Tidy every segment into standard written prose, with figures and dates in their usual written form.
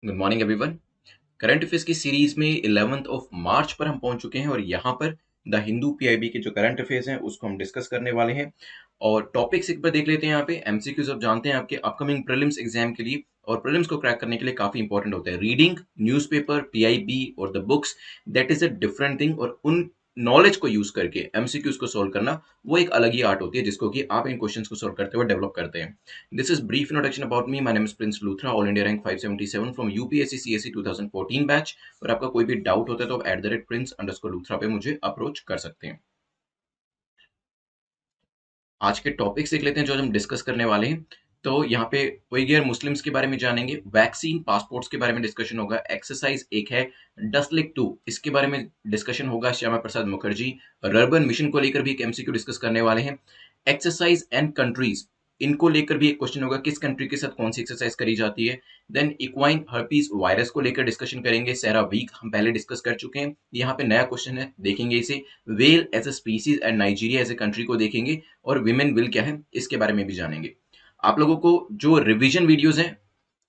Good morning everyone. Current affairs की series में 11th of March पर हम पहुंच चुके हैं और यहाँ पर द हिंदू पीआईबी के जो करंट अफेयर्स हैं उसको हम डिस्कस करने वाले हैं। और टॉपिक्स एक बार देख लेते हैं। यहाँ पे एमसीक्यूज आप जानते हैं आपके अपकमिंग प्रीलिम्स एग्जाम के लिए और प्रीलिम्स को क्रैक करने के लिए काफी इंपॉर्टेंट होता है रीडिंग न्यूज़पेपर पीआईबी और the books. That is a different thing और उन नॉलेज को यूज करके एमसीक्यूज को सोल्व करना वो एक अलग ही आर्ट होती है जिसको कि आप इन क्वेश्चंस को सोल्व करते हुए डेवलप करते हैं। This is brief introduction about me. My name is Prince Luthra, All India Rank 577 from UPSC CSE 2014 batch. और आपका कोई भी डाउट होता है तो आप @prince_luthra पे मुझे अप्रोच कर सकते हैं। आज के टॉपिक्स देख लेते हैं जो हम डिस्कस करने वाले हैं। तो यहाँ पे उइगर मुस्लिम्स के बारे में जानेंगे, वैक्सीन पासपोर्ट्स के बारे में डिस्कशन होगा, एक्सरसाइज एक है डस्टलिक 2 इसके बारे में डिस्कशन होगा श्यामा प्रसाद मुखर्जी रर्बन मिशन को लेकर भी एक एमसीक्यू डिस्कस करने वाले हैं। एक्सरसाइज एंड कंट्रीज इनको लेकर भी एक क्वेश्चन होगा, किस कंट्री के साथ कौन सी एक्सरसाइज करी जाती है। देन इक्वाइन हर्पीज वायरस को लेकर डिस्कशन करेंगे, सेरा वीक हम पहले डिस्कस कर चुके हैं। यहाँ पे नया क्वेश्चन है, देखेंगे इसे। Well as a species and Nigeria as a country को देखेंगे और विमेन विल क्या है इसके बारे में भी जानेंगे। आप लोगों को जो रिवीजन वीडियोस हैं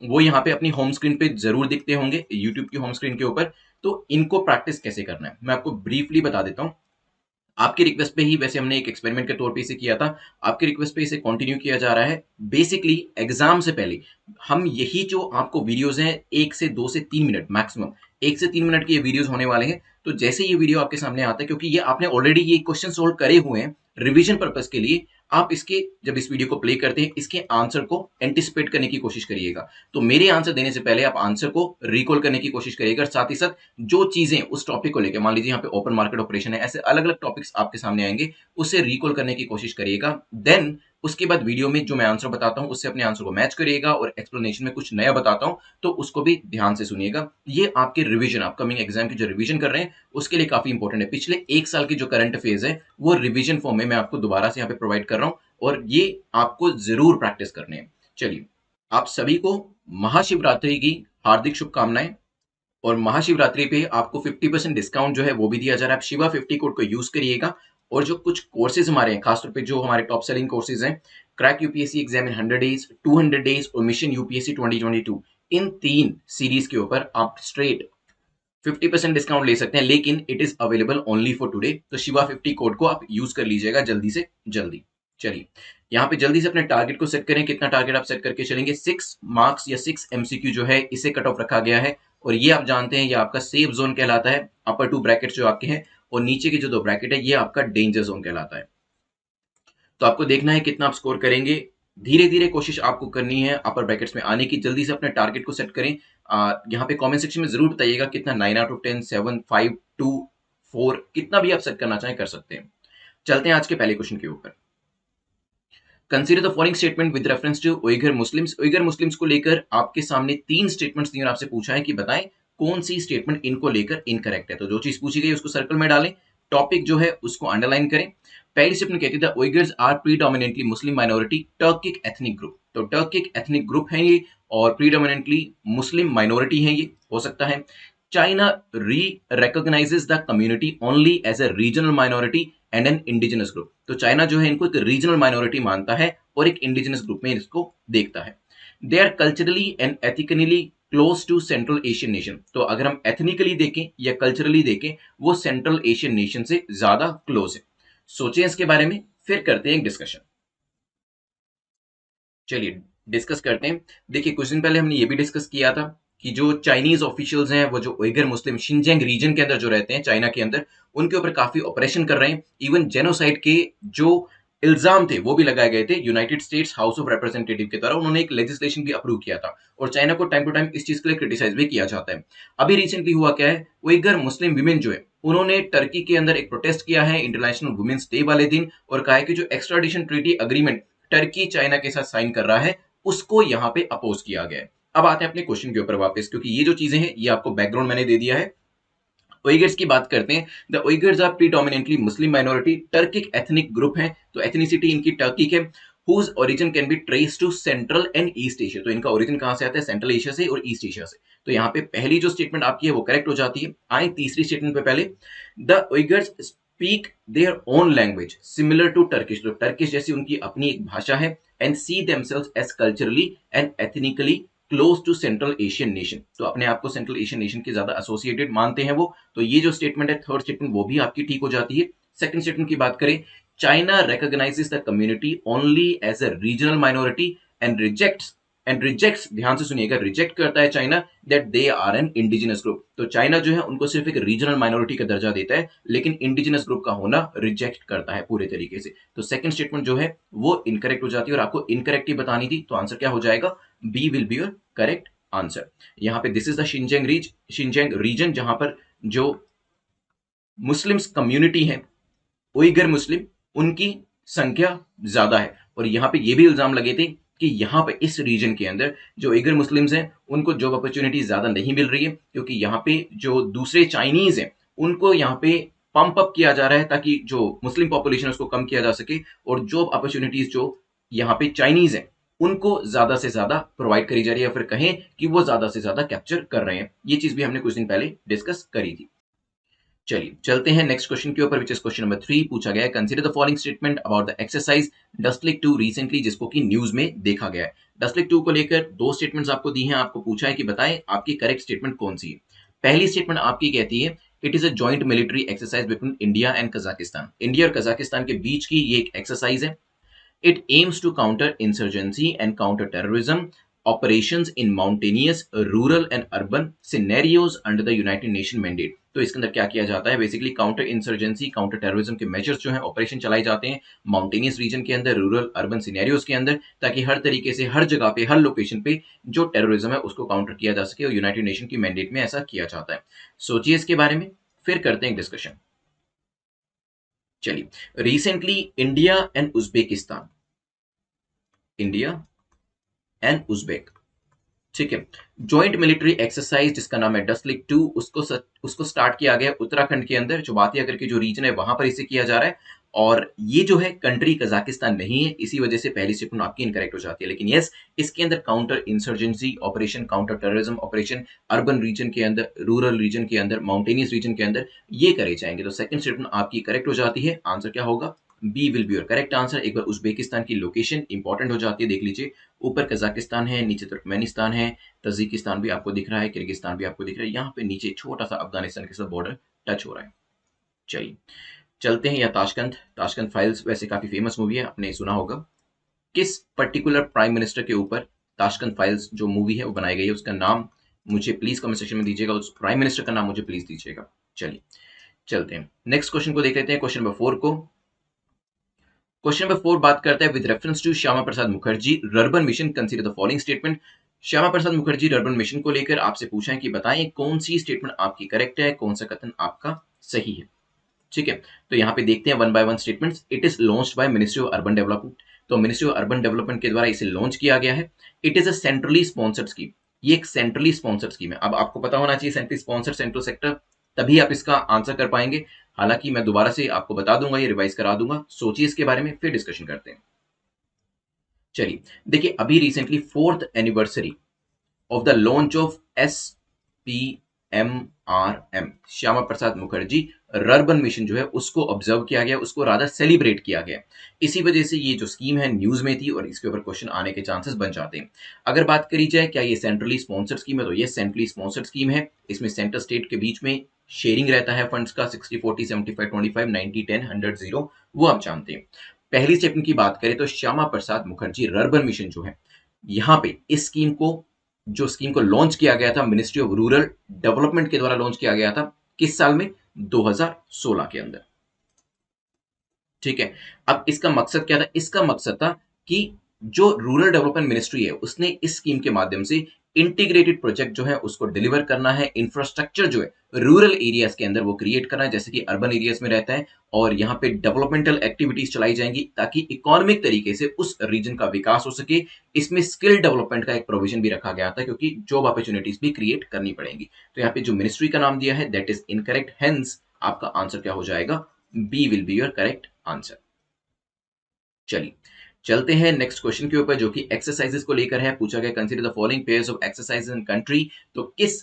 वो यहाँ पे अपनी होम स्क्रीन पे जरूर दिखते होंगे यूट्यूब की होम स्क्रीन के ऊपर। तो इनको प्रैक्टिस कैसे करना है मैं आपको ब्रीफली बता देता हूँ। आपकी रिक्वेस्ट पे ही वैसे हमने एक एक्सपेरिमेंट के तौर पे इसे किया था, आपकी रिक्वेस्ट पे इसे कंटिन्यू किया जा रहा है। बेसिकली एग्जाम से पहले हम यही जो आपको वीडियोस हैं 1 से 2 से 3 मिनट मैक्सिमम 1 से 3 मिनट के ये वीडियोस होने वाले हैं। तो जैसे ये वीडियो आपके सामने आता है, क्योंकि ये आपने ऑलरेडी ये क्वेश्चन सोल्व करे हुए हैं रिवीजन पर्पज के लिए, आप इसके जब इस वीडियो को प्ले करते हैं इसके आंसर को एंटिसिपेट करने की कोशिश करिएगा। तो मेरे आंसर देने से पहले आप आंसर को रिकॉल करने की कोशिश करिएगा। साथ ही साथ जो चीजें उस टॉपिक को लेकर, मान लीजिए यहाँ पे ओपन मार्केट ऑपरेशन है, ऐसे अलग अलग टॉपिक्स आपके सामने आएंगे, उसे रिकॉल करने की कोशिश करिएगा। देन उसके बाद वीडियो में जो मैं आंसर बताता हूं उससे अपने आंसर को मैच करिएगा और एक्सप्लेनेशन में कुछ नया बताता हूं तो उसको भी ध्यान से सुनिएगा। ये आपके रिवीजन अपकमिंग एग्जाम की जो रिवीजन कर रहे हैं उसके लिए काफी इंपॉर्टेंट है। पिछले 1 साल की जो करंट अफेयर्स है वो रिवीजन फॉर्म में मैं आपको दोबारा से यहाँ पे प्रोवाइड कर रहा हूँ और ये आपको जरूर प्रैक्टिस करने हैं। चलिए, आप सभी को महाशिवरात्रि की हार्दिक शुभकामनाएं। और महाशिवरात्रि पे आपको 50% डिस्काउंट जो है वो भी दिया जा रहा है। आप शिवा 50 कोड को यूज करिएगा। और जो कुछ कोर्सेज हमारे हैं, खासतौर पे जो हमारे टॉप सेलिंग कोर्सेज हैं, क्रैक यूपीएससी एग्जाम इन 100 डेज, 200 डेज और मिशन यूपीएससी 2022, इन 3 सीरीज के ऊपर आप स्ट्रेट 50% डिस्काउंट ले सकते हैं, लेकिन it is available only for today. तो शिवा 50 कोड को आप यूज कर लीजिएगा जल्दी से जल्दी। चलिए, यहाँ पे जल्दी से अपने टारगेट को सेट करें। कितना टारगेट आप सेट करके चलेंगे? 6 मार्क्स या 6 एमसीक्यू जो है इसे कट ऑफ रखा गया है। और ये आप जानते हैं ये आपका सेफ जोन कहलाता है। अपर 2 ब्रैकेट जो आपके हैं और नीचे के जो 2 ब्रैकेट है ये आपका डेंजर जोन कहलाता है। तो आपको देखना है कितना आप स्कोर करेंगे। धीरे धीरे कोशिश आपको करनी है अपर ब्रैकेट्स में आने की। जल्दी से अपने टारगेट को सेट करें। यहाँ पे कमेंट सेक्शन में जरूर बताइएगा कितना 9 आउट ऑफ 10, 7, 5, 2, 4 कितना भी आप सेट करना चाहें कर सकते हैं। चलते हैं आज के पहले क्वेश्चन के ऊपर। Consider the following statement with reference to Uyghur Muslims. Uyghur Muslims को लेकर आपके सामने 3 स्टेटमेंट्स दिए और आपसे पूछा है कि बताएं कौन सी स्टेटमेंट इनको लेकर इनकरेक्ट है। तो जो चीज पूछी गई उसको सर्कल में डालें, टॉपिक जो है उसको अंडरलाइन करें। पहली स्टेटमेंट कहती है Uighurs are predominantly Muslim minority Turkic ethnic group. तो टर्किक एथनिक ग्रुप है ये और प्रीडोमिनेंटली मुस्लिम माइनॉरिटी है ये, हो सकता है। China re recognizes the community only as a regional minority and an indigenous group. तो चाइना जो है इनको एक रीजनल माइनॉरिटी मानता है और एक इंडिजिनस ग्रुप में इसको देखता है। They are culturally and ethically close to central Asian nation. तो अगर हम एथनिकली देखें या कल्चरली देखें वो सेंट्रल एशियन नेशन से ज्यादा क्लोज है। सोचें इसके बारे में, फिर करते हैं एक डिस्कशन। चलिए डिस्कस करते हैं। देखिए कुछ दिन पहले हमने ये भी डिस्कस किया था कि जो चाइनीज ऑफिशियल्स हैं वो जो उइगर मुस्लिम शिनजियांग रीजन के अंदर जो रहते हैं चाइना के अंदर, उनके ऊपर काफी ऑपरेशन कर रहे हैं। इवन जेनोसाइड के जो इल्जाम थे वो भी लगाए गए थे United states house of representative के द्वारा। उन्होंने एक लेजिस्लेशन भी अप्रूव किया था और चाइना को टाइम टू टाइम इस चीज के लिए क्रिटिसाइज भी किया जाता है। अभी रिसेंटली हुआ क्या है, उइगर मुस्लिम विमेन जो है उन्होंने टर्की के अंदर एक प्रोटेस्ट किया है इंटरनेशनल वुमेन्स डे वाले दिन और कहा है कि जो extradition treaty agreement Turkey China के साथ साइन कर रहा है उसको यहाँ पे अपोज किया गया है। अब आते हैं अपने क्वेश्चन के ऊपर वापस, क्योंकि ये जो चीजें हैं ये आपको बैकग्राउंड मैंने दे दिया है। उइगर्स की बात करते हैं। The Uyghurs are predominantly Muslim minority Turkic ethnic group है। तो एथनिसिटी इनकी टर्किक है। Whose origin can be traced to central and east Asia. तो इनका ओरिजिन कहां से आता है? सेंट्रल एशिया से और ईस्ट एशिया से। तो यहाँ पे पहली जो स्टेटमेंट आपकी है वो करेक्ट हो जाती है। आए तीसरी स्टेटमेंट पे पहले, the Uyghurs speak their own language similar to Turkish. तो टर्किश जैसी उनकी अपनी एक भाषा है। And see themselves as culturally and ethnically close to central Asian nation, तो अपने आप को सेंट्रल एशियन नेशन के ज्यादा एसोसिएटेड मानते हैं वो, तो ये जो स्टेटमेंट है थर्ड स्टेटमेंट वो भी आपकी ठीक हो जाती है। सेकंड स्टेटमेंट की बात करें, China recognizes the community only as a regional minority and rejects, ध्यान से सुनिएगा, रिजेक्ट करता है China that they are an indigenous group, तो चाइना जो है उनको सिर्फ एक रीजनल माइनॉरिटी का दर्जा देता है, लेकिन इंडिजिनस ग्रुप का होना रिजेक्ट करता है पूरे तरीके से। तो सेकंड स्टेटमेंट जो है वो इनकरेक्ट हो जाती है, और आपको इनकरेक्ट ही बतानी थी, तो आंसर क्या हो जाएगा, B will be your correct answer. यहां पे this is the Xinjiang region, जहां पर जो मुस्लिम्स कम्युनिटी है, उइगर मुस्लिम, उनकी संख्या ज्यादा है, और यहाँ पे ये भी इल्जाम लगे थे कि यहाँ पे इस रीजन के अंदर जो उइगर मुस्लिम्स हैं उनको जॉब अपॉर्चुनिटी ज्यादा नहीं मिल रही है, क्योंकि यहाँ पे जो दूसरे चाइनीज हैं उनको यहाँ पे पंप अप किया जा रहा है ताकि जो मुस्लिम पॉपुलेशन है उसको कम किया जा सके, और जॉब अपॉर्चुनिटीज जो यहाँ पे चाइनीज हैं उनको ज्यादा से ज्यादा प्रोवाइड करी जा रही है, या फिर कहें कि वो ज्यादा से ज्यादा कैप्चर कर रहे हैं। ये चीज भी हमने कुछ दिन पहले डिस्कस करी थी। चलिए चलते हैं नेक्स्ट क्वेश्चन के ऊपर, विच इज क्वेश्चन नंबर 3। पूछा गया है, consider the following statement about the exercise डस्टलिक 2 recently, जिसको कि न्यूज में देखा गया है। डस्टलिक 2 को लेकर दो स्टेटमेंट्स आपको दी हैं, आपको पूछा है कि बताएं आपकी करेक्ट स्टेटमेंट कौन सी है। पहली स्टेटमेंट आपकी कहती है, it is a joint military exercise between India and Kazakhstan, India और कजाकिस्तान के बीच की ये एक एक्सरसाइज है। It aims to counter insurgency and counter terrorism operations in mountainous, rural and urban scenarios under the United Nation mandate। तो इसके अंदर क्या किया जाता है, basically counter insurgency, counter terrorism के मेजर्स जो हैं, ऑपरेशन चलाए जाते हैं माउंटेनियस रीजन के अंदर, रूरल अर्बन सिनेरियोज के अंदर, ताकि हर तरीके से हर जगह पे हर लोकेशन पे जो टेररिज्म है उसको काउंटर किया जा सके, और यूनाइटेड नेशन की मैंडेट में ऐसा किया जाता है। सोचिए इसके बारे में, फिर करते हैं डिस्कशन। चलिए, रिसेंटली इंडिया एंड उज्बेक, ठीक है, जॉइंट मिलिट्री एक्सरसाइज जिसका नाम है डस्टलिक 2, उसको स्टार्ट किया गया उत्तराखंड के अंदर, जो बातिया करके जो रीजन है वहां पर इसे किया जा रहा है, और ये जो है कंट्री कजाकिस्तान नहीं है, इसी वजह से पहली स्टेटमेंट आपकी इनकरेक्ट हो जाती है। लेकिन यस, इसके अंदर counter insurgency operation, counter terrorism operation urban region के अंदर, रूरल रीजन के अंदर, माउंटेनियस रीजन के अंदर ये करे जाएंगे। तो सेकंड स्टेटमेंट आपकी करेक्ट हो जाती है। आंसर क्या होगा, B will be your correct answer. एक बार उज्बेकिस्तान की लोकेशन इंपॉर्टेंट हो जाती है, देख लीजिए, ऊपर कजाकिस्तान है, नीचे तुर्कमेनिस्तान है, तजिकिस्तान भी आपको दिख रहा है, किर्गिस्तान भी आपको दिख रहा है, यहाँ पे नीचे छोटा सा अफगानिस्तान के साथ बॉर्डर टच हो रहा है। चलिए चलते हैं, या ताशकंद, ताशकंद फाइल्स वैसे काफी फेमस मूवी है, आपने सुना होगा। किस पर्टिकुलर प्राइम मिनिस्टर के ऊपर ताशकंद फाइल्स जो मूवी है वो बनाई गई है, उसका नाम मुझे प्लीज कमेंट सेक्शन में दीजिएगा, उस प्राइम मिनिस्टर का नाम मुझे प्लीज दीजिएगा। चलिए चलते हैं नेक्स्ट क्वेश्चन को देख लेते हैं, क्वेश्चन नंबर 4 को। क्वेश्चन नंबर 4 बात करता है, with reference to Shyama Prasad Mukherjee rurban mission consider the following statement. Shyama Prasad Mukherjee rurban mission को लेकर आपसे पूछा है कि बताएं कौन सी स्टेटमेंट आपकी करेक्ट है, कौन सा कथन आपका सही है। ठीक है, तो यहाँ पे देखते हैं one by one statements. It is launched by ministry of urban development, तो मिनिस्ट्री ऑफ अर्बन डेवलपमेंट के द्वारा इसे लॉन्च किया गया है। It is a centrally sponsored scheme, ये एक सेंट्रली स्पॉन्सर्ड स्कीम है। अब आपको पता होना चाहिए सेंट्रली स्पॉन्सर्ड सेंट्रल सेक्टर, तभी आप इसका आंसर कर पाएंगे। हालांकि मैं दोबारा से आपको बता दूंगा, ये रिवाइज करा दूंगा, सोचिए इसके बारे में, फिर डिस्कशन करते हैं। चलिए देखिए, अभी recently 4th anniversary of the launch of SPMRM, Shyama Prasad Mukherjee rurban mission जो है उसको ऑब्जर्व किया गया, उसको रादर सेलिब्रेट किया गया। इसी वजह से ये जो स्कीम है न्यूज में थी, और इसके ऊपर क्वेश्चन आने के चांसेस बन जाते हैं। अगर बात करी जाए क्या ये सेंट्रली स्पॉन्सर्ड स्कीम है, तो ये सेंट्रली स्पॉन्सर्ड स्कीम है। इसमें सेंटर स्टेट के बीच में शेयरिंग रहता है फंड्स का, 60-40, 75-25, 90-10, 100-0, वो आप जानते हैं। पहली स्टेटमेंट की बात करें तो श्यामा प्रसाद मुखर्जी रर्बन मिशन जो है, यहाँ पे इस स्कीम को लॉन्च किया गया था मिनिस्ट्री ऑफ रूरल डेवलपमेंट के द्वारा लॉन्च किया गया था, किस साल में, 2016 के अंदर। ठीक है, अब इसका मकसद क्या था, इसका मकसद था कि जो रूरल डेवलपमेंट मिनिस्ट्री है उसने इस स्कीम के माध्यम से इंटीग्रेटेड प्रोजेक्ट जो है उसको डिलीवर करना है, इंफ्रास्ट्रक्चर जो है रूरल एरियाज के अंदर वो क्रिएट करना है, जैसे कि अर्बन एरियाज में रहता है, और यहाँ पे डेवलपमेंटल एक्टिविटीज चलाई जाएंगी ताकि इकोनॉमिक तरीके से उस रीजन का विकास हो सके। इसमें स्किल डेवलपमेंट का एक प्रोविजन भी रखा गया था, क्योंकि जॉब अपॉर्चुनिटीज भी क्रिएट करनी पड़ेंगी। तो यहाँ पे जो मिनिस्ट्री का नाम दिया है दैट इज इनकरेक्ट, हेंस आपका आंसर क्या हो जाएगा, B will be your correct answer. चलिए चलते हैं नेक्स्ट क्वेश्चन के ऊपर, जो कि एक्सरसाइजेस को लेकर है। पूछा गया, consider the following pairs of exercises in country, तो किस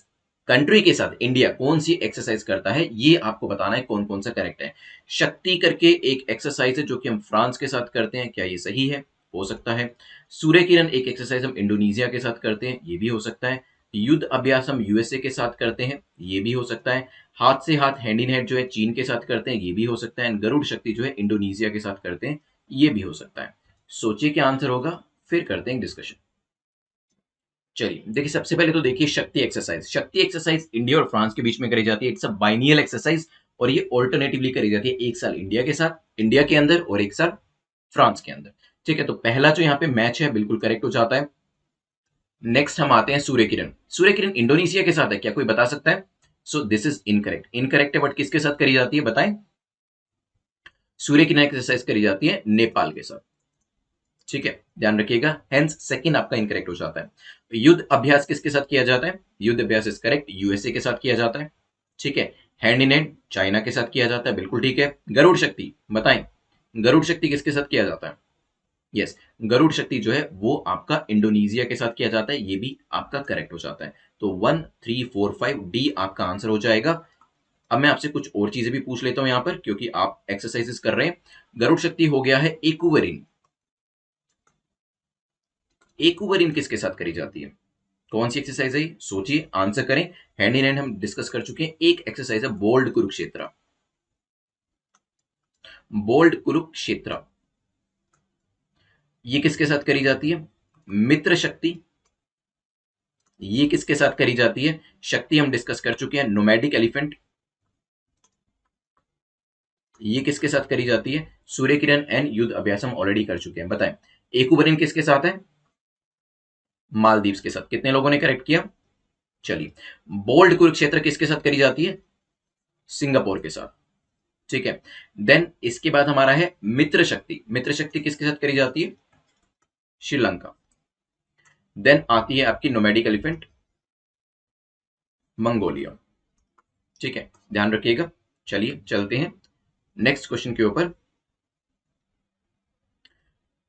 कंट्री के साथ इंडिया कौन सी एक्सरसाइज करता है, ये आपको बताना है कौन कौन सा करेक्ट है। शक्ति करके एक एक्सरसाइज है जो कि हम फ्रांस के साथ करते हैं, क्या ये सही है। हो सकता है। सूर्य किरण एक एक्सरसाइज हम इंडोनेशिया के साथ करते हैं, ये भी हो सकता है। युद्ध अभ्यास हम यूएसए के साथ करते हैं, ये भी हो सकता है। हाथ से हाथ हैंड इन हैंड जो है चीन के साथ करते हैं, ये भी हो सकता है। एंड गरुड़ शक्ति जो है इंडोनेशिया के साथ करते हैं, ये भी हो सकता है। सोचिए क्या आंसर होगा, फिर करते हैं डिस्कशन। चलिए देखिए, सबसे पहले तो देखिए शक्ति एक्सरसाइज। शक्ति एक्सरसाइज इंडिया और फ्रांस के बीच में करी जाती है। इट्स अ बाइनियल एक्सरसाइज और ये ऑल्टरनेटिवली करी जाती है, एक साल इंडिया के साथ, इंडिया के अंदर, और एक साल फ्रांस के अंदर। ठीक है, तो पहला जो यहाँ पे मैच है बिल्कुल करेक्ट हो जाता है। नेक्स्ट हम आते हैं सूर्य किरण। सूर्य किरण इंडोनेशिया के साथ है, क्या कोई बता सकता है? So this is incorrect. Incorrect है, बट किसके साथ करी जाती है बताएं? सूर्य किरण एक्सरसाइज करी जाती है नेपाल के साथ। ठीक है, ध्यान रखिएगा। हेंस सेकंड आपका इनकरेक्ट हो जाता है। युद्ध अभ्यास किसके साथ किया जाता है? युद्ध अभ्यास इज करेक्ट, यूएसए के साथ किया जाता है। ठीक है, हैंड इन हैंड चाइना के साथ किया जाता है, बिल्कुल ठीक है। गरुड़ शक्ति बताएं, गरुड़ शक्ति किसके साथ किया जाता है? यस, गरुड़ शक्ति जो है वो आपका इंडोनेशिया के साथ किया जाता है, ये भी आपका करेक्ट हो जाता है। तो 1 3 4 5 डी आपका आंसर हो जाएगा। अब मैं आपसे कुछ और चीजें भी पूछ लेता हूं यहां पर, क्योंकि आप एक्सरसाइजेस कर रहे हैं। गरुड़ शक्ति हो गया है एक्यूवरीन। एक्यूवरीन किसके साथ करी जाती है? कौन सी एक्सरसाइज है? सोचिए, आंसर करें। हैंड इन हैंड हम डिस्कस कर चुके हैं। एक एक्सरसाइज है बोल्ड कुरुक्षेत्र। बोल्ड कुरुक्षेत्र ये किसके साथ करी जाती है? मित्र शक्ति। ये किसके साथ करी जाती है? शक्ति हम डिस्कस कर चुके हैं, नोमैडिक एलिफेंट। ये किसके साथ करी जाती है? सूर्य किरण एंड युद्ध अभ्यास हम ऑलरेडी कर चुके हैं, बताएं। एक्यूबरिन किसके साथ है? मालदीव्स के साथ। कितने लोगों ने करेक्ट किया? चलिए, बोल्ड कुरुक्षेत्र किसके साथ करी जाती है? सिंगापुर के साथ। ठीक है, देन इसके बाद हमारा है मित्र शक्ति। मित्र शक्ति किसके साथ करी जाती है? श्रीलंका। देन आती है आपकी नोमैडिक एलिफेंट, मंगोलिया। ठीक है, ध्यान रखिएगा। चलिए चलते हैं नेक्स्ट क्वेश्चन के ऊपर।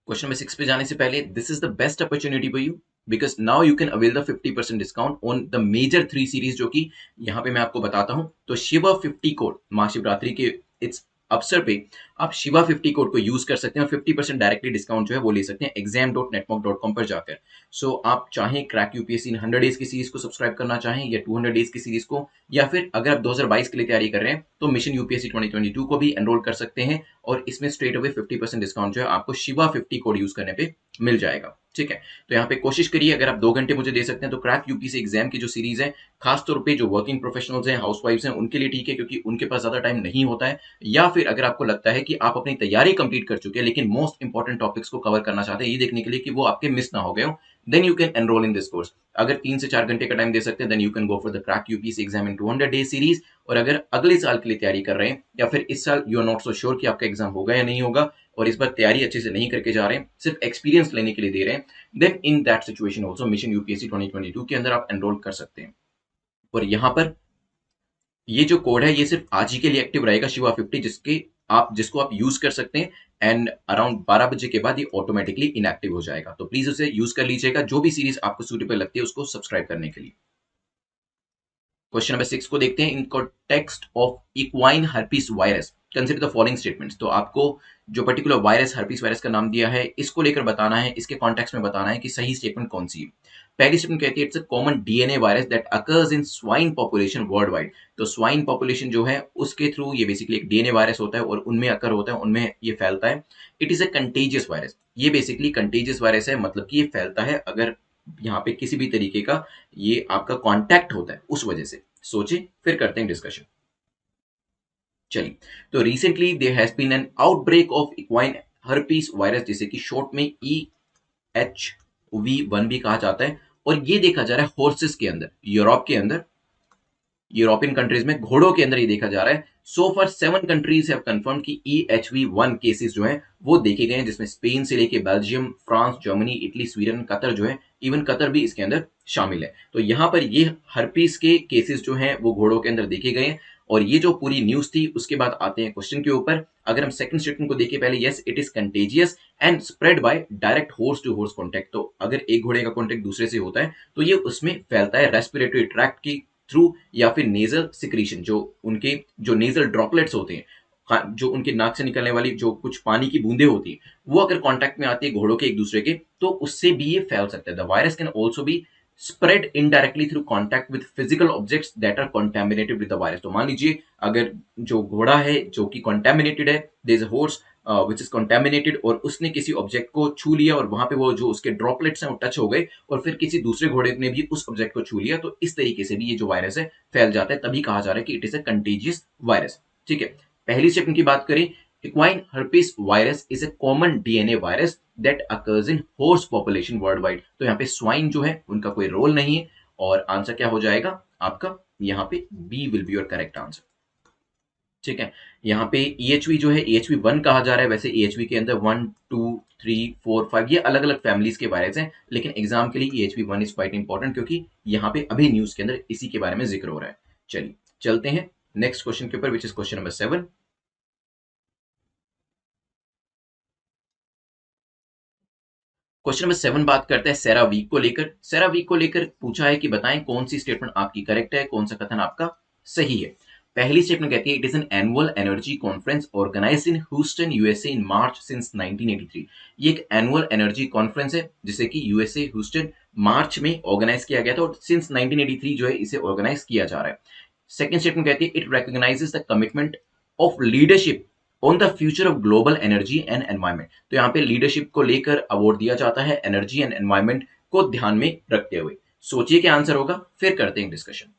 क्वेश्चन नंबर 6 पे जाने से पहले, this is the best opportunity for you because now you can avail the 50% discount on the major 3 series, जो कि यहां पे मैं आपको बताता हूं। तो शिवा 50 कोड महाशिवरात्रि के इट्स अवसर पे आप शिवा 50 कोड को यूज कर सकते हैं और 50% डायरेक्टली डिस्काउंट जो है वो ले सकते हैं exam.netmock.com पर जाकर। सो आप चाहें क्रैक यूपीएससी इन 100 डेज की सीरीज को सब्सक्राइब करना चाहें या 200 डेज की सीरीज को, या फिर अगर आप 2022 के लिए तैयारी कर रहे हैं तो मिशन यूपीएससी 2022 को भी एनरोल कर सकते हैं। और इसमें स्ट्रेट अवे 50% डिस्काउंट जो है आपको शिवा 50 कोड यूज करने पे मिल जाएगा। ठीक है, तो यहाँ पे कोशिश करिए, अगर आप 2 घंटे मुझे दे सकते हैं तो क्रैक यूपीएससी एग्जाम की जो सीरीज है, खासतौर पे जो वर्किंग प्रोफेशनल्स हैं, हाउसवाइफ्स हैं, उनके लिए ठीक है, क्योंकि उनके पास ज्यादा टाइम नहीं होता है। या फिर अगर आपको लगता है कि आप अपनी तैयारी कंप्लीट कर चुके हैं लेकिन मोस्ट इंपॉर्टेंट टॉपिक्स को कवर करना चाहते हैं, ये देखने के लिए कि वो आपके मिस ना हो गए हो, then you can enroll in this course. अगर 3 से 4 घंटे का टाइम दे सकते हैं, then you can go for the crack UPSC exam in 200 day series. और अगर अगले साल के लिए तैयारी कर रहे हैं या फिर इस साल you are not so sure कि आपका एग्जाम होगा या नहीं होगा, और इस बार तैयारी अच्छे से नहीं करके जा रहे हैं, सिर्फ एक्सपीरियंस लेने के लिए दे रहे हैं, then in that situation also mission UPSC 2022 के अंदर आप एनरोल कर सकते हैं। और यहां पर ये जो कोड है ये सिर्फ आज ही के लिए एक्टिव रहेगा, शिवा 50, जिसको आप यूज कर सकते हैं। एंड अराउंड 12 बजे के बाद ये ऑटोमेटिकली इनएक्टिव हो जाएगा, तो प्लीज उसे यूज कर लीजिएगा, जो भी सीरीज आपको सूटेबल लगती है उसको सब्सक्राइब करने के लिए। क्वेश्चन नंबर 6 को देखते हैं। In context of equine herpes virus consider the following statements. तो आपको जो पर्टिकुलर वायरस हर्पीस वायरस का नाम दिया है, इसको लेकर बताना है, इसके कॉन्टेक्स्ट में बताना है कि सही स्टेटमेंट कौन सी है। पहली स्टेटमेंट कहती है it's a common DNA virus that occurs in swine population world wide. तो स्वाइन पॉपुलेशन जो है उसके थ्रू ये बेसिकली एक डीएनए वायरस होता है और उनमें अकर होता है, उनमें ये फैलता है। It is a contagious virus. ये बेसिकली कंटेजियस वायरस है, मतलब कि ये फैलता है अगर यहाँ पे किसी भी तरीके का ये आपका कॉन्टैक्ट होता है उस वजह से। सोचिए, फिर करते हैं डिस्कशन। चलिए, तो recently there has been an outbreak of equine herpes virus, जिसे कि शॉर्ट में EHV1 भी कहा जाता है। और ये देखा जा रहा है हॉर्सेस के अंदर, यूरोप के अंदर, यूरोपियन कंट्रीज में घोड़ों के अंदर ये देखा जा रहा है। So for 7 countries have confirm कि EHV1 केसेस जो हैं वो देखे गए हैं, जिसमें स्पेन से लेके Belgium, France, Germany, Italy, Sweden, Qatar जो है, इवन कतर भी इसके अंदर शामिल है। तो यहाँ पर ये हर्पीस के केसेस जो हैं वो घोड़ों के अंदर देखे गए हैं। और ये जो पूरी न्यूज थी उसके बाद आते हैं क्वेश्चन के ऊपर। अगर हम सेकंड स्टेटमेंट को देखें पहले, yes it is contagious and spread by direct horse to horse contact. तो अगर एक घोड़े का कॉन्टैक्ट दूसरे से होता है तो ये उसमें फैलता है रेस्पिरेटरी ट्रैक्ट की थ्रू, या फिर नेजल सिक्रीशन, जो उनके जो नेजल ड्रॉपलेट्स होते हैं जो उनके नाक से निकलने वाली जो कुछ पानी की बूंदें होती है, वो अगर कांटेक्ट में आती है घोड़ों के एक दूसरे के, तो उससे भी ये फैल सकता है। The virus can also be spread indirectly through contact with physical objects that are contaminated with the virus. तो मान लीजिए अगर जो घोड़ा है जो कि कॉन्टेमिनेटेड है, there is a horse which is contaminated, और उसने किसी ऑब्जेक्ट को छू लिया और वहां पे वो जो उसके ड्रॉपलेट्स हैं वो टच हो गए, और फिर किसी दूसरे घोड़े ने भी उस ऑब्जेक्ट को छू लिया, तो इस तरीके से भी ये जो वायरस है फैल जाता है। तभी कहा जा रहा है कि it is a contagious virus. ठीक है, पहली स्टेप की बात करें, equine herpes virus is a common DNA virus that occurs in horse population world wide. तो यहाँ पे स्वाइन जो है उनका कोई रोल नहीं है, और आंसर क्या हो जाएगा आपका, यहाँ पे B will be your correct answer. ठीक है, यहाँ पे EHV जो है EHV1 कहा जा रहा है। वैसे EHV के अंदर 1 2 3 4 5 ये अलग अलग फैमिलीज के वायरस हैं, लेकिन एग्जाम के लिए EHV1 इज क्वाइट इंपॉर्टेंट, क्योंकि यहाँ पे अभी न्यूज के अंदर इसी के बारे में जिक्र हो रहा है। चलिए चलते हैं नेक्स्ट क्वेश्चन के ऊपर, which is question number 7। Question number 7 बात करता है सेरावीक को लेकर। सेरावीक को लेकर पूछा है कि बताएं कौन सी स्टेटमेंट आपकी करेक्ट है, कौन सा कथन आपका सही है। पहली स्टेटमेंट कहती है, it is an annual energy conference organised in Houston USA in March since 1983। ये एक एनुअल एनर्जी कॉन्फ्रेंस है जिसे कि यूएसए ह्यूस्टन मार्च में ऑर्गेनाइज किया गया था, और सिंस 1983 जो है इसे ऑर्गेनाइज किया जा रहा है। सेकंड स्टेटमेंट कहती है, it recognises the commitment of leadership on the future of global energy and environment. तो यहाँ पे लीडरशिप को लेकर अवार्ड दिया जाता है एनर्जी एंड एनवायरमेंट को ध्यान में रखते हुए। सोचिए क्या आंसर होगा, फिर करते हैं डिस्कशन।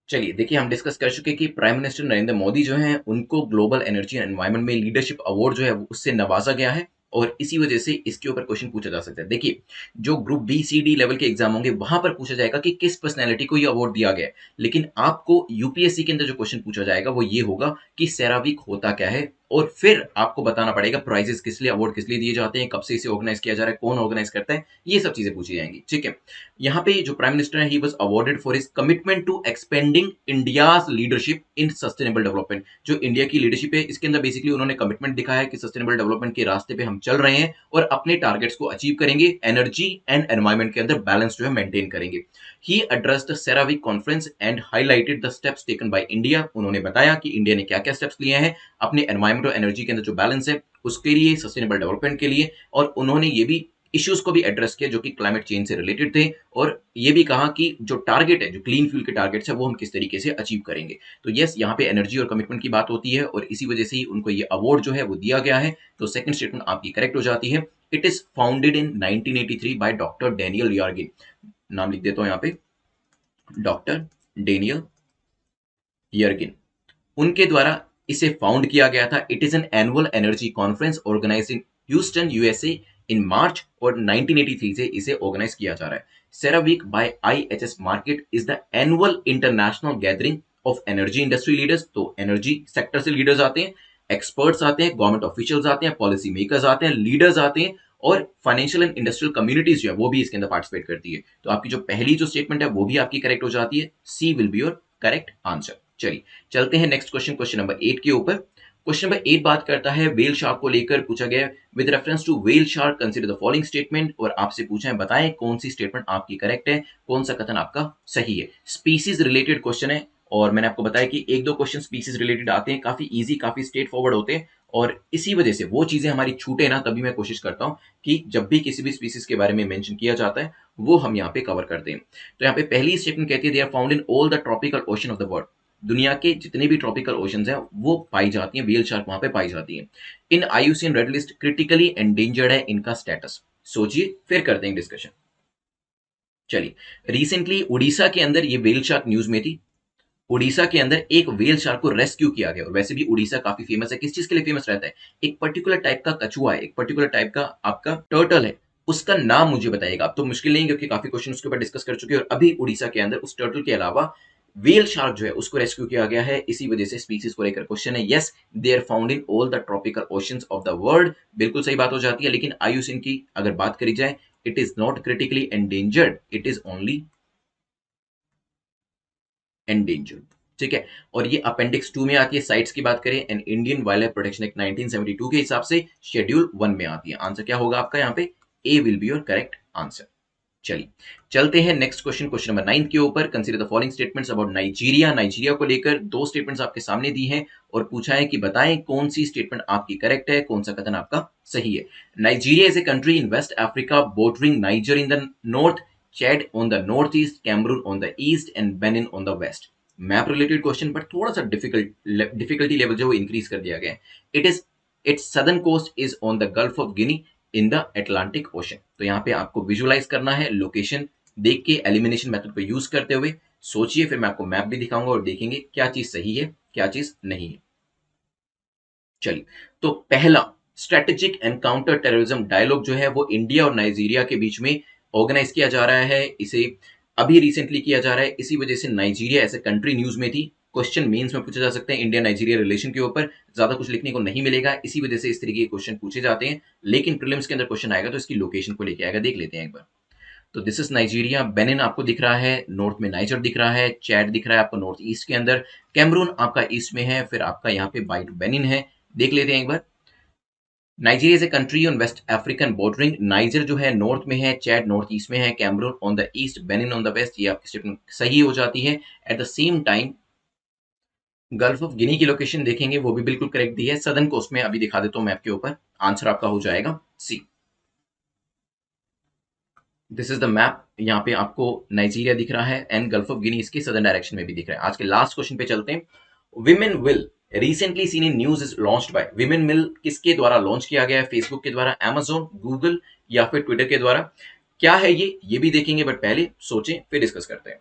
चलिए देखिए, हम डिस्कस कर चुके कि प्राइम मिनिस्टर नरेंद्र मोदी जो हैं उनको ग्लोबल एनर्जी एंड एनवायरमेंट में लीडरशिप अवार्ड जो है उससे नवाजा गया है, और इसी वजह से इसके ऊपर क्वेश्चन पूछा जा सकता है। देखिए, जो ग्रुप BCD लेवल के एग्जाम होंगे वहां पर पूछा जाएगा कि किस पर्सनैलिटी को ये अवार्ड दिया गया है, लेकिन आपको यूपीएससी के अंदर जो क्वेश्चन पूछा जाएगा वो ये होगा कि सेरावीक होता क्या है, और फिर आपको बताना पड़ेगा प्राइजेस किस लिए, अवार्ड किस लिए दिए जाते हैं, कब से इसे ऑर्गेनाइज किया जा रहा है, कौन ऑर्गेनाइज करता है, ये सब चीजें पूछी जाएंगी। ठीक है, यहाँ पे जो प्राइम मिनिस्टर है, he was awarded for his commitment to expending India's leadership in sustainable development. जो इंडिया की लीडरशिप है इसके अंदर बेसिकली उन्होंने कमिटमेंट दिखाया है कि सस्टेनेबल डेवलपमेंट के रास्ते पे हम चल रहे हैं और अपने टारगेट्स को अचीव करेंगे, एनर्जी एंड एनवायरमेंट के अंदर बैलेंस जो है मेंटेन करेंगे। He addressed the CERAWeek conference and highlighted the steps taken by India. उन्होंने बताया कि इंडिया ने क्या क्या स्टेप्स लिए हैं अपने एनवायरमेंट और एनर्जी के अंदर जो बैलेंस है उसके लिए, सस्टेनेबल डेवलपमेंट के लिए, और उन्होंने ये भी इश्यूज को भी एड्रेस किया जो कि क्लाइमेट चेंज से रिलेटेड थे, और ये भी कहा कि जो टारगेट है, जो क्लीन फ्यूल के टारगेट्स है, वो हम किस तरीके से अचीव करेंगे। तो यस, यहाँ पे एनर्जी और कमिटमेंट की बात होती है, और इसी वजह से ही उनको ये अवार्ड जो है वो दिया गया है। तो सेकंड स्टेटमेंट आपकी करेक्ट हो जाती है। It is founded in 1983 by doctor Daniel Yergin. नाम लिख देता हूं यहाँ पे, डॉक्टर डेनियल यर्गिन, उनके द्वारा इसे फाउंड किया गया था। It is an annual energy conference organised in Houston USA in March, और 1983 से इसे ऑर्गेनाइज किया जा रहा है। CERAWeek by IHS Markit is the annual international gathering of energy industry leaders. तो एनर्जी सेक्टर से लीडर्स आते हैं, एक्सपर्ट्स आते हैं, गवर्नमेंट ऑफिशियल्स आते हैं, पॉलिसी मेकर्स आते हैं, लीडर्स आते हैं, और फाइनेंशियल एंड इंडस्ट्रियल कम्युनिटीज जो है वो भी इसके अंदर पार्टिसिपेट करती है। तो आपकी जो पहली जो स्टेटमेंट है वो भी आपकी करेक्ट हो जाती है। C will be your correct answer. चलिए चलते हैं नेक्स्ट क्वेश्चन, क्वेश्चन नंबर 8 के ऊपर। क्वेश्चन नंबर 8 बात करता है वेल शार्क को लेकर। पूछा गया with reference to whale shark consider the following statement, और आपसे पूछा है बताएं कौन सी स्टेटमेंट आपकी करेक्ट है, कौन सा कथन आपका सही है। स्पीसीज रिलेटेड क्वेश्चन है, और मैंने आपको बताया कि एक दो क्वेश्चन स्पीसीज रिलेटेड आते हैं, काफी इजी, काफी स्ट्रेट फॉरवर्ड होते हैं, और इसी वजह से वो चीजें हमारी छूटे ना, तभी मैं कोशिश करता हूं कि जब भी किसी भी स्पीसीज के बारे में मेंशन किया जाता है वो हम यहाँ पे कवर करते हैं। तो यहाँ पे पहली स्टेटमेंट कहती है, they are found in all the tropical ocean of the world. दुनिया के जितने भी ट्रॉपिकल ओशंस हैं वो पाई जाती हैं, व्हेल शार्क वहां पे पाई जाती है। इन IUCN red list critically endangered है इनका स्टेटस। सोचिए फिर करते हैं डिस्कशन। चलिए, रिसेंटली उड़ीसा के अंदर ये व्हेल शार्क न्यूज में थी। उड़ीसा के अंदर एक व्हेल शार्क को रेस्क्यू किया गया, और वैसे भी उड़ीसा काफी फेमस है, किस चीज के लिए फेमस रहता है, एक पर्टिकुलर टाइप का कछुआ है, एक पर्टिकुलर टाइप का आपका टर्टल है, उसका नाम मुझे बताइएगा। अब तो मुश्किल नहीं, क्योंकि काफी क्वेश्चन उसके ऊपर डिस्कस कर चुके हैं, और अभी उड़ीसा के अंदर उस टर्टल के अलावा व्हेल शार्क जो है उसको रेस्क्यू किया गया है। इसी वजह से स्पीसीज को लेकर क्वेश्चन है। Yes, they are found in all the tropical oceans of the world, बिल्कुल सही बात हो जाती है। लेकिन IUCN की अगर बात करी जाए, it is not critically endangered, it is only endangered. ठीक है, और ये अपेंडिक्स 2 में आती है। साइट्स की बात करें, and Indian wild life protection act 1972 के हिसाब से शेड्यूल 1 में आती है। आंसर क्या होगा आपका यहाँ पे, A will be your correct answer. चलिए चलते हैं नेक्स्ट क्वेश्चन, क्वेश्चन नंबर 9 के ऊपर। Consider the following statements about Nigeria. Nigeria को लेकर दो स्टेटमेंट्स आपके सामने दी हैं और पूछा है कि बताएं कौन सी स्टेटमेंट आपकी करेक्ट है, कौन सा कथन आपका सही है। Nigeria is a country in West Africa bordering Niger in the north, Chad on the north east, Cameroon on the east and Benin on the west. Map related question but थोड़ा सा difficulty level जो increase कर दिया गया है। Its southern coast is on the Gulf of Guinea in the Atlantic Ocean. तो यहाँ पे आपको विजुअलाइज करना है लोकेशन देख के, एलिमिनेशन मेथड को यूज करते हुए सोचिए, फिर मैं आपको मैप भी दिखाऊंगा और देखेंगे क्या चीज सही है क्या चीज नहीं है। चलिए, तो पहला strategic and counter terrorism dialogue जो है वो इंडिया और नाइजीरिया के बीच में ऑर्गेनाइज किया जा रहा है। इसे अभी रिसेंटली किया जा रहा है, इसी वजह से Nigeria as a country news में थी। क्वेश्चन मेंस में पूछे जा सकते हैं इंडिया नाइजीरिया रिलेशन के ऊपर, ज्यादा कुछ लिखने को नहीं मिलेगा, इसी वजह से इस तरीके के क्वेश्चन पूछे जाते हैं। लेकिन प्रीलिम्स के अंदर क्वेश्चन आएगा तो इसकी लोकेशन को लेके आएगा, देख लेते हैं एक बार। तो दिस इज नाइजीरिया, बेनिन आपको दिख रहा है, नॉर्थ में नाइजर दिख रहा है, चैड दिख रहा है आपको नॉर्थ ईस्ट के अंदर, कैमरून आपका ईस्ट में है, फिर आपका यहाँ पे बाइट बेनिन है। देख लेते हैं एक बार। Nigeria is a country on west African bordering, Niger जो है नॉर्थ में है, चैड नॉर्थ ईस्ट में है, Cameroon on the east, Benin on the west. ये आपकी स्टेटमेंट सही हो जाती है। At the same time Gulf of Guinea की लोकेशन देखेंगे वो भी बिल्कुल करेक्ट दी है। सदर्न कोस्ट में अभी दिखा देता हूं मैप के ऊपर, आंसर आपका हो जाएगा सी। दिस इज द मैप, यहाँ पे आपको नाइजीरिया दिख रहा है एंड गल्फ ऑफ गिनी इसके सदर्न डायरेक्शन में भी दिख रहा है। आज के लास्ट क्वेश्चन पे चलते हैं। Women will recently seen in news is launched by, women will किसके द्वारा लॉन्च किया गया है? फेसबुक के द्वारा, अमेजोन, गूगल या फिर ट्विटर के द्वारा? क्या है ये भी देखेंगे बट पहले सोचें फिर डिस्कस करते हैं।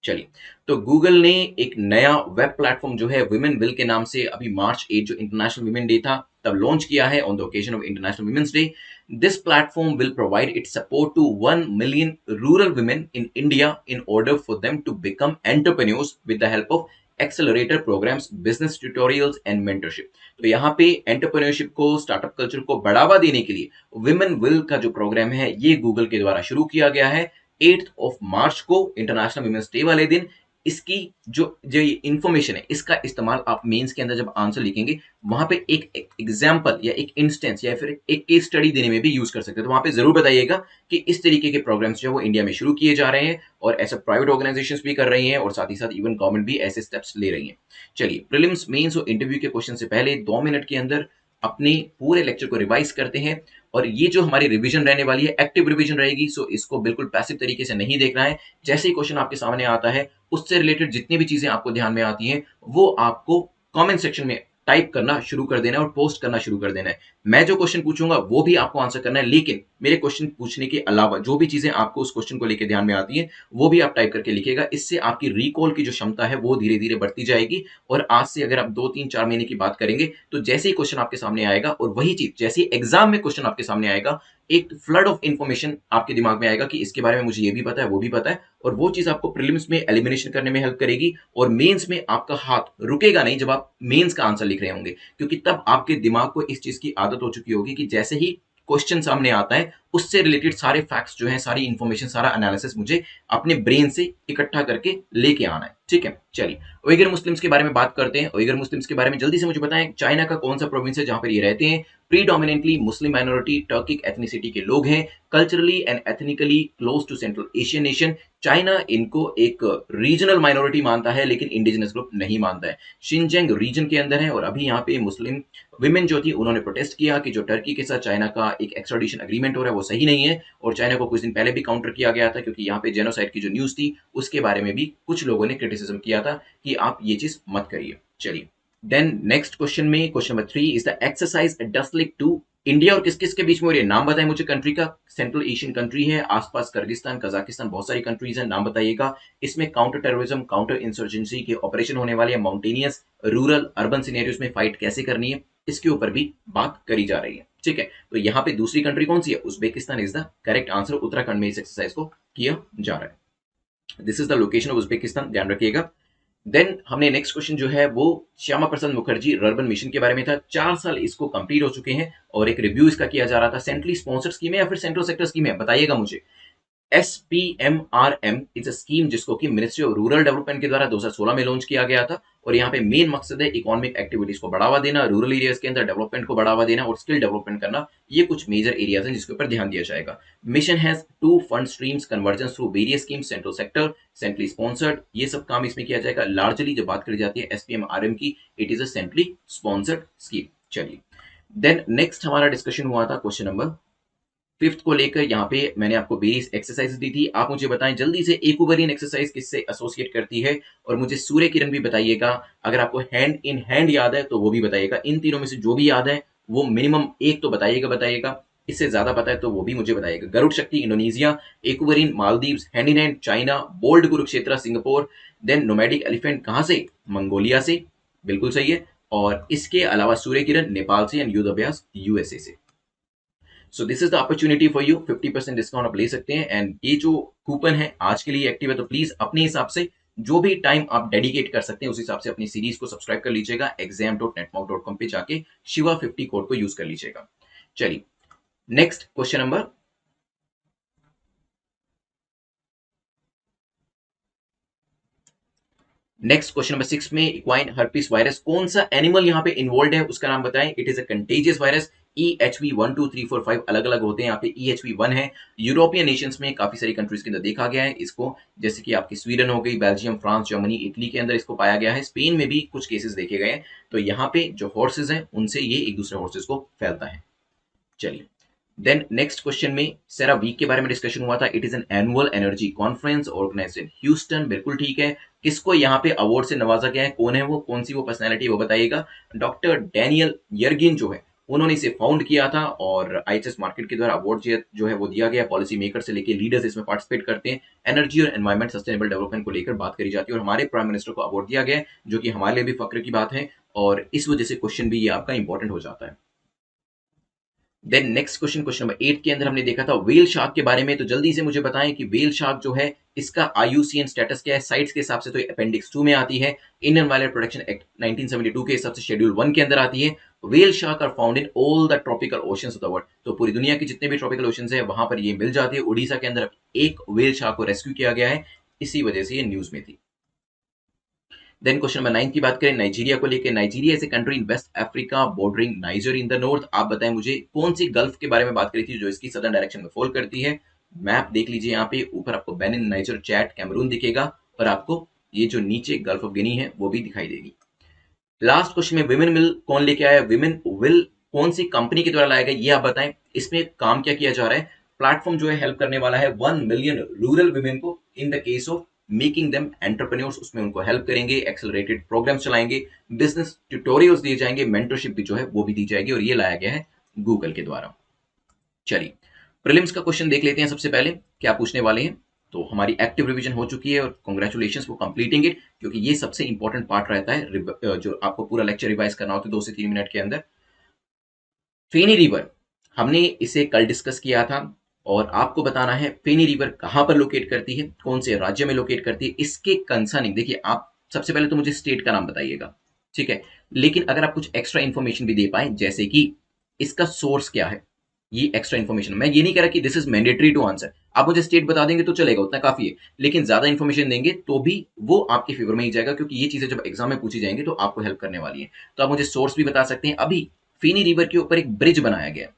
चलिए, तो गूगल ने एक नया वेब प्लेटफॉर्म जो है विमेन विल के नाम से अभी मार्च 8 जो इंटरनेशनल वुमेन डे था तब लॉन्च किया है, on the occasion of International Women's Day. This platform will provide its support to 1 million rural women in India in order for them to become entrepreneurs with the help of accelerator programmes, business tutorials and mentorship. तो यहाँ पे entrepreneurship को, startup culture को बढ़ावा देने के लिए women will का जो प्रोग्राम है ये गूगल के द्वारा शुरू किया गया है 8 मार्च को, इंटरनेशनल वुमेन्स डे वाले दिन। इसकी जो जो ये इंफॉर्मेशन है इसका इस्तेमाल आप मेंस के अंदर जब आंसर लिखेंगे वहां पे एक एग्जांपल या एक इंस्टेंस या फिर एक केस स्टडी देने में भी यूज कर सकते हैं। तो वहां पे जरूर बताइएगा कि इस तरीके के प्रोग्राम्स जो है वो इंडिया में शुरू किए जा रहे हैं और ऐसे प्राइवेट ऑर्गेनाइजेशंस भी कर रही हैं और साथ ही साथ इवन गवर्नमेंट भी ऐसे स्टेप्स ले रही है। चलिए, प्रीलिम्स, मेंस और इंटरव्यू के क्वेश्चन से पहले 2 मिनट के अंदर अपने पूरे लेक्चर को रिवाइज करते हैं। और ये जो हमारी रिवीजन रहने वाली है एक्टिव रिवीजन रहेगी, सो इसको बिल्कुल पैसिव तरीके से नहीं देखना है। जैसे ही क्वेश्चन आपके सामने आता है उससे रिलेटेड जितनी भी चीजें आपको ध्यान में आती हैं वो आपको कमेंट सेक्शन में टाइप करना शुरू कर देना है और पोस्ट करना शुरू कर देना है। मैं जो क्वेश्चन पूछूंगा वो भी आपको आंसर करना है, लेकिन मेरे क्वेश्चन पूछने के अलावा जो भी चीजें आपको उस क्वेश्चन को लेकर ध्यान में आती है वो भी आप टाइप करके लिखिएगा। इससे आपकी रिकॉल की जो क्षमता है वो धीरे धीरे बढ़ती जाएगी। और आज से अगर आप 2 3 4 महीने की बात करेंगे तो जैसे ही क्वेश्चन आपके सामने आएगा और वही चीज जैसे ही एग्जाम में क्वेश्चन आपके सामने आएगा एक फ्लड ऑफ इंफॉर्मेशन आपके दिमाग में आएगा कि इसके बारे में मुझे ये भी पता है वो भी पता है, और वो चीज आपको प्रीलिम्स में एलिमिनेशन करने में हेल्प करेगी और मेंस में आपका हाथ रुकेगा नहीं जब आप मेंस का आंसर लिख रहे होंगे, क्योंकि तब आपके दिमाग को इस चीज की आदत हो चुकी होगी कि जैसे ही क्वेश्चन सामने आता है उससे रिलेटेड सारे फैक्ट्स जो है, सारी इंफॉर्मेशन, सारा एनालिसिस मुझे अपने ब्रेन से इकट्ठा करके लेके आना है। ठीक है, चलिए उइगर मुस्लिम्स के बारे में बात करते हैं। उइगर मुस्लिम्स के बारे में जल्दी से मुझे बताएं, चाइना का कौन सा प्रोविंस है जहां पर ये रहते हैं? Predominantly Muslim minority, Turkic ethnicity के लोग हैं, culturally and ethnically close to central Asian nation. China इनको एक रीजनल माइनॉरिटी मानता है लेकिन इंडिजिनस ग्रुप नहीं मानता है। शिनजेंग रीजन के अंदर है और अभी यहाँ पे मुस्लिम विमेन जो थी उन्होंने प्रोटेस्ट किया कि जो टर्की के साथ चाइना का एक एक्स्ट्राडिशन एग्रीमेंट हो रहा है वो सही नहीं है, और चाइना को कुछ दिन पहले भी काउंटर किया गया था क्योंकि यहाँ पे जेनोसाइड की जो न्यूज थी उसके बारे में भी कुछ लोगों ने क्रिटिसिज्म किया था कि आप ये चीज मत करिए। चलिए, देन नेक्स्ट क्वेश्चन में question number 3 is the exercise डस्टलिक 2। India और किस किस के बीच में हो रही है? नाम बताएं मुझे कंट्री का। सेंट्रल एशियन कंट्री है, आसपास किर्गिस्तान, कजाकिस्तान, बहुत सारी कंट्रीज हैं, नाम बताइएगा। इसमें काउंटर टेररिज्म, काउंटर इंसर्जेंसी के ऑपरेशन होने वाले हैं। माउंटेनियस, रूरल, अर्बन सिनेरियोस में फाइट कैसे करनी है इसके ऊपर भी बात करी जा रही है। ठीक है, तो यहाँ पे दूसरी कंट्री कौन सी है? Uzbekistan is the correct answer. Uttarakhand में इस एक्सरसाइज को किया जा रहा है। This is the location of Uzbekistan, ध्यान रखिएगा। देन हमने नेक्स्ट क्वेश्चन जो है वो श्यामा प्रसाद मुखर्जी रर्बन मिशन के बारे में था। 4 साल इसको कंप्लीट हो चुके हैं और एक रिव्यू इसका किया जा रहा था। सेंट्रली स्पॉन्सर्ड स्कीम है या फिर सेंट्रल सेक्टर स्कीम है? बताइएगा मुझे। SPMRM इज अ स्कीम जिसको कि मिनिस्ट्री ऑफ रूरल डेवलपमेंट के द्वारा 2016 में लॉन्च किया गया था। और यहाँ पे मेन मकसद है इकोनॉमिक एक्टिविटीज को बढ़ावा देना, रूरल एरियाज के अंदर डेवलपमेंट को बढ़ावा देना और स्किल डेवलपमेंट करना। ये कुछ मेजर एरियाज हैं जिसके ऊपर ध्यान दिया जाएगा। Mission has to fund streams convergence through various schemes, central sector, centrally sponsored, ये सब काम इसमें किया जाएगा। लार्जली जब बात करी जाती है SPMRM की, it is a centrally sponsored scheme. चलिए, देन नेक्स्ट हमारा डिस्कशन हुआ था क्वेश्चन नंबर फिफ्थ को लेकर। यहाँ पे मैंने आपको बेस एक्सरसाइज दी थी। आप मुझे बताएं जल्दी से एक्वेरियन एक्सरसाइज किससे एसोसिएट करती है, और मुझे सूर्य किरण भी बताइएगा। अगर आपको हैंड इन हैंड याद है तो वो भी बताइएगा। इन तीनों में से जो भी याद है वो मिनिमम एक तो बताइएगा। इससे ज्यादा पता है तो वो भी मुझे बताइएगा। Garuda Shakti Indonesia, Ekuverin Maldives, hand in hand China, bold Kurukshetra Singapore, then nomadic elephant कहां से, मंगोलिया से, बिल्कुल सही है। और इसके अलावा सूर्य किरण नेपाल से एंड युद्ध अभ्यास USA से। So this is the opportunity for you, 50% discount आप ले सकते हैं। एंड ये जो कूपन है आज के लिए एक्टिव है, तो प्लीज अपने हिसाब से जो भी टाइम आप डेडिकेट कर सकते हैं उस हिसाब से अपनी सीरीज को सब्सक्राइब कर लीजिएगा। exam.netmark.com पे जाके शिवा50 कोड को यूज कर लीजिएगा। चलिए, नेक्स्ट क्वेश्चन नंबर सिक्स में इक्वाइन हर्पिस वायरस, कौन सा एनिमल यहाँ पे इन्वॉल्व है उसका नाम बताएं। It is a contagious virus. EHV1 2 3 4 5 अलग अलग होते हैं। यहाँ पे EHV1 है। यूरोपियन नेशंस में काफी सारी कंट्रीज के अंदर देखा गया है इसको, जैसे कि आपकी स्वीडन हो गई, बेल्जियम, फ्रांस, जर्मनी, इटली के अंदर इसको पाया गया है। स्पेन में भी कुछ केसेस देखे गए हैं। तो यहाँ पे जो हॉर्सेज हैं उनसे ये एक दूसरे हॉर्सेज को फैलता है। चलिए, देन नेक्स्ट क्वेश्चन में सेरा वीक के बारे में डिस्कशन हुआ था। It is an annual energy conference organised in Houston, बिल्कुल ठीक है। किसको यहाँ पे अवार्ड से नवाजा गया है, कौन है वो, कौन सी वो पर्सनैलिटी, वो बताइएगा। डॉक्टर डैनियल यर्गिन जो है उन्होंने इसे फाउंड किया था, और IHS मार्केट के द्वारा अवार्ड जो है वो दिया गया। पॉलिसी मेकर से लेकर लीडर्स इसमें पार्टिसिपेट करते हैं। एनर्जी और एनवायरमेंट सस्टेनेबल डेवलपमेंट को लेकर बात करी जाती है, और हमारे प्राइम मिनिस्टर को अवार्ड दिया गया है, जो कि हमारे लिए भी फक्र की बात है। और इस वजह से क्वेश्चन भी ये आपका इंपॉर्टेंट हो जाता है। देन नेक्स्ट क्वेश्चन नंबर 8 के अंदर हमने देखा था वेल शार्क के बारे में। तो जल्दी से मुझे बताएं कि वेल शार्क जो है इसका IUCN स्टेटस क्या है। साइट्स के हिसाब से तो अपेंडिक्स 2 में आती है। इंडियन वाइल्ड प्रोटेक्शन एक्ट 1972 के हिसाब से शेड्यूल 1 के अंदर आती है। Whale sharks are found in all the tropical oceans of the world. तो पूरी दुनिया के जितने भी ट्रॉपिकल ओशंस है वहां पर ये मिल जाती है। उड़ीसा के अंदर एक वेल शार्क को रेस्क्यू किया गया है, इसी वजह से ये न्यूज में थी। देन क्वेश्चन नंबर 9 की बात करें नाइजीरिया को लेकर। Nigeria is a country in West Africa bordering Niger in the north. आप बताएं मुझे कौन सी गल्फ के बारे में बात करी थी जो इसकी सदर्न डायरेक्शन में फॉल करती है। मैप देख लीजिए, यहाँ पे ऊपर आपको बेनिन, नाइजर, चैड, कैमरून दिखेगा, और आपको ये जो नीचे गल्फ ऑफ गिनी है वो भी दिखाई देगी। लास्ट क्वेश्चन में विमेन विल कौन लेके आया, विमेन विल कौन सी कंपनी के द्वारा लाया गया, ये आप बताएं। इसमें काम क्या किया जा रहा है। प्लेटफॉर्म जो है हेल्प करने वाला है 1 मिलियन रूरल वुमेन को in the case of making them entrepreneurs. उसमें उनको हेल्प करेंगे, एक्सेलरेटेड प्रोग्राम्स चलाएंगे, बिजनेस ट्यूटोरियल्स दिए जाएंगे, मेंटरशिप भी जो है वो भी दी जाएगी, और ये लाया गया है गूगल के द्वारा। चलिए, प्रीलिम्स का क्वेश्चन देख लेते हैं सबसे पहले क्या पूछने वाले हैं। तो हमारी एक्टिव रिवीजन हो चुकी है, और कॉन्ग्रेचुलेशन फॉर कंप्लीटिंग इट, क्योंकि ये सबसे इंपॉर्टेंट पार्ट रहता है जो आपको पूरा लेक्चर रिवाइज करना होता है 2 से 3 मिनट के अंदर। फेनी रिवर हमने इसे कल डिस्कस किया था, और आपको बताना है फेनी रिवर कहां पर लोकेट करती है, कौन से राज्य में लोकेट करती है। इसके कंसर्निंग देखिए, आप सबसे पहले तो मुझे स्टेट का नाम बताइएगा, ठीक है। लेकिन अगर आप कुछ एक्स्ट्रा इन्फॉर्मेशन भी दे पाए, जैसे कि इसका सोर्स क्या है, ये एक्स्ट्रा इन्फॉर्मेशन। मैं ये नहीं कह रहा कि this is mandatory to answer. आप मुझे स्टेट बता देंगे तो चलेगा, उतना काफी है। लेकिन ज्यादा इन्फॉर्मेशन देंगे तो भी वो आपके फेवर में ही जाएगा, क्योंकि ये चीजें जब एग्जाम में पूछी जाएंगी तो आपको हेल्प करने वाली है। तो आप मुझे सोर्स भी बता सकते हैं। अभी फेनी रिवर के ऊपर एक ब्रिज बनाया गया,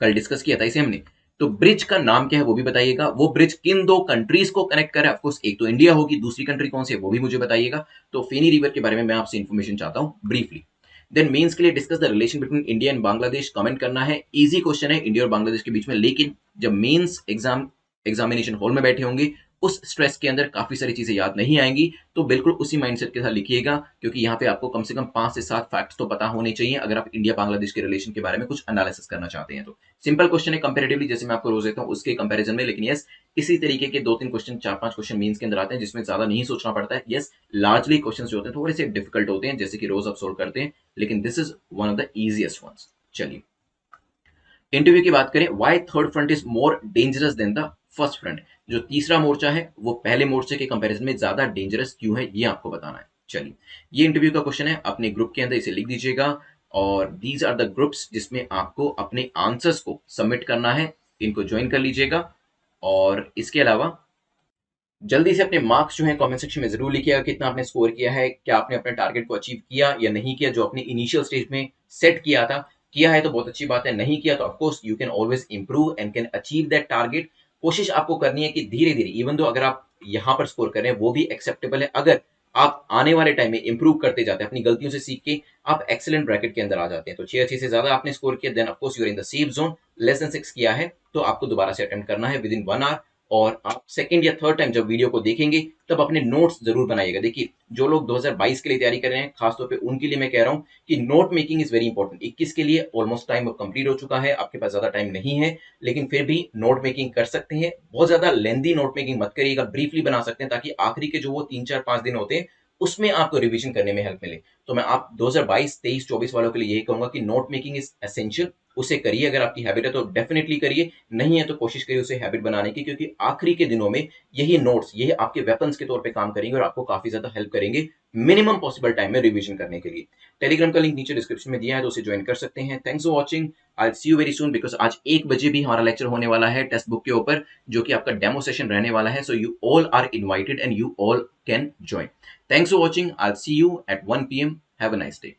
कल डिस्कस किया था इसे हमने। तो ब्रिज का नाम क्या है वो भी बताइएगा। वो ब्रिज किन 2 कंट्रीज को कनेक्ट कर रहा है, ऑफकोर्स एक तो इंडिया होगी, दूसरी कंट्री कौन सी है वो भी मुझे बताइएगा। तो फेनी रिवर के बारे में मैं आपसे इंफॉर्मेशन चाहता हूं ब्रीफली। देन मेंस के लिए discuss the relation between India and Bangladesh. Comment करना है, इजी क्वेश्चन है इंडिया और बांग्लादेश के बीच में। लेकिन जब मेंस एग्जामिनेशन हॉल में बैठे होंगे, उस स्ट्रेस के अंदर काफी सारी चीजें याद नहीं आएंगी, तो बिल्कुल उसी माइंडसेट के साथ लिखिएगा, क्योंकि यहाँ पे आपको कम से कम 5 से 7 फैक्ट्स तो पता होने चाहिए अगर आप इंडिया बांग्लादेश के रिलेशन के बारे में कुछ एनालिसिस करना चाहते हैं। तो सिंपल क्वेश्चन है कंपेरेटिवली, जैसे मैं आपको रोज देता हूँ उसके कंपैरिजन में। लेकिन यस, इसी तरीके के 2-3 क्वेश्चन, 4-5 क्वेश्चन मीन्स के अंदर आते हैं, जिसमें ज्यादा नहीं सोचना पड़ता है। यस, लार्जली क्वेश्चन जो होते हैं थोड़े से डिफिकल्ट होते हैं, जैसे कि रोज आप सोल्व करते हैं, लेकिन this is one of the easiest ones. चलिए, इंटरव्यू की बात करें, why third front is more dangerous than the first front. जो तीसरा मोर्चा है वो पहले मोर्चे के कंपैरिजन में ज्यादा डेंजरस क्यों है, ये आपको बताना है। चलिए, ये इंटरव्यू का क्वेश्चन है, अपने ग्रुप के अंदर इसे लिख दीजिएगा। और दीज आर द ग्रुप्स जिसमें आपको अपने आंसर्स को सबमिट करना है, इनको ज्वाइन कर लीजिएगा। और इसके अलावा जल्दी से अपने मार्क्स जो हैं कमेंट सेक्शन में जरूर लिखिएगा, कितना आपने स्कोर किया है, क्या आपने अपने टारगेट को अचीव किया या नहीं किया जो आपने इनिशियल स्टेज में सेट किया था। किया है तो बहुत अच्छी बात है, नहीं किया तो of course you can always improve and can achieve that target. कोशिश आपको करनी है कि धीरे धीरे, इवन दो अगर आप यहाँ पर स्कोर कर रहे हैं वो भी एक्सेप्टेबल है, अगर आप आने वाले टाइम में इंप्रूव करते जाते हैं अपनी गलतियों से सीख के, आप एक्सेलेंट ब्रैकेट के अंदर आ जाते हैं। तो 6 अच्छे से ज्यादा आपने स्कोर किया, then of course you are in the safe zone. Less than 6 किया है तो आपको दोबारा से अटेम्प्ट करना है विद इन 1 आवर, और आप सेकंड या थर्ड टाइम जब वीडियो को देखेंगे तब अपने नोट्स जरूर बनाइएगा। देखिए जो लोग 2022 के लिए तैयारी कर रहे हैं खासतौर पे उनके लिए मैं कह रहा हूं कि note making is very important. 21 के लिए ऑलमोस्ट टाइम अब कंप्लीट हो चुका है, आपके पास ज्यादा टाइम नहीं है, लेकिन फिर भी नोट मेकिंग कर सकते हैं। बहुत ज्यादा लेंदी नोट मेकिंग मत करिएगा, ब्रीफली बना सकते हैं ताकि आखिरी के जो वो 3 4 5 दिन होते हैं उसमें आपको रिवीजन करने में हेल्प मिले। तो मैं आप 2022 23 24 वालों के लिए यही कहूंगा कि नोट मेकिंग इज एसेंशियल। उसे करिए, अगर आपकी हैबिट है तो डेफिनेटली करिए, नहीं है तो कोशिश करिए उसे हैबिट बनाने की, क्योंकि आखिरी के दिनों में यही नोट्स, यही आपके वेपन्स के तौर पे काम करेंगे और आपको काफी ज्यादा हेल्प करेंगे मिनिमम पॉसिबल टाइम में रिवीजन करने के लिए। टेलीग्राम का लिंक नीचे डिस्क्रिप्शन में दिया है तो उसे ज्वाइन कर सकते हैं। Thanks for watching, I see you very soon, because आज 1 बजे भी हमारा लेक्चर होने वाला है टेक्स्ट बुक के ऊपर, जो कि आपका डेमो सेशन रहने वाला है। So you all are invited and you all can join. Thanks for watching, I see you at 1 PM। Have a nice day.